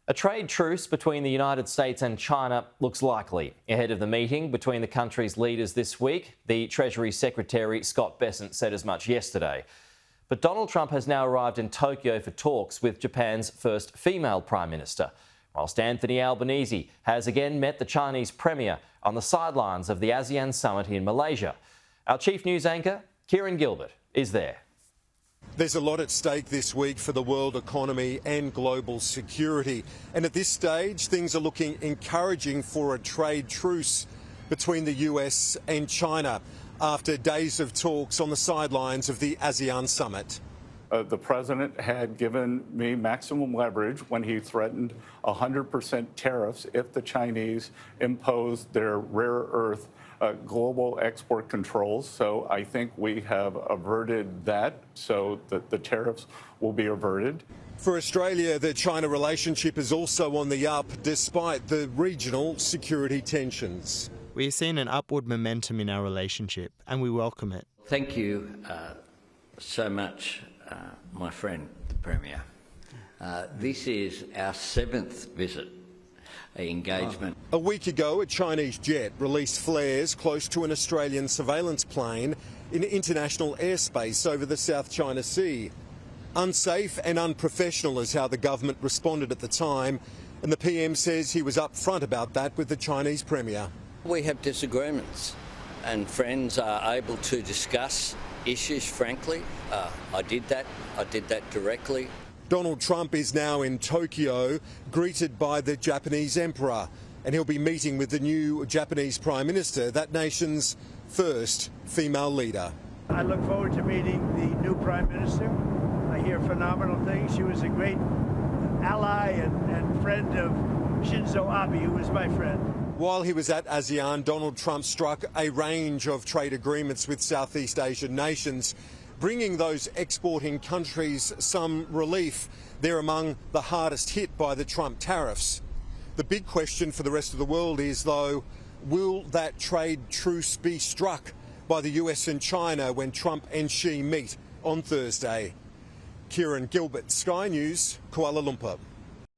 A trade truce between the United States and China looks likely. Ahead of the meeting between the country's leaders this week, the Treasury Secretary Scott Bessent said as much yesterday. But Donald Trump has now arrived in Tokyo for talks with Japan's first female Prime Minister, whilst Anthony Albanese has again met the Chinese Premier on the sidelines of the ASEAN summit in Malaysia. Our chief news anchor, Kieran Gilbert, is there. There's a lot at stake this week for the world economy and global security. And at this stage, things are looking encouraging for a trade truce between the US and China after days of talks on the sidelines of the ASEAN summit. The president had given me maximum leverage when he threatened 100% tariffs if the Chinese imposed their rare earth global export controls. So I think we have averted that so that the tariffs will be averted. For Australia, the China relationship is also on the up despite the regional security tensions. We've seen an upward momentum in our relationship and we welcome it. Thank you so much, my friend, the Premier. This is our 7th visit. Engagement. A week ago, a Chinese jet released flares close to an Australian surveillance plane in international airspace over the South China Sea. Unsafe and unprofessional is how the government responded at the time, and the PM says he was upfront about that with the Chinese Premier. We have disagreements, and friends are able to discuss issues frankly. I did that directly. Donald Trump is now in Tokyo, greeted by the Japanese Emperor, and he'll be meeting with the new Japanese Prime Minister, that nation's first female leader. I look forward to meeting the new Prime Minister. I hear phenomenal things. She was a great ally and friend of Shinzo Abe, who was my friend. While he was at ASEAN, Donald Trump struck a range of trade agreements with Southeast Asian nations, bringing those exporting countries some relief. They're among the hardest hit by the Trump tariffs. The big question for the rest of the world is, though, will that trade truce be struck by the US and China when Trump and Xi meet on Thursday? Kieran Gilbert, Sky News, Kuala Lumpur.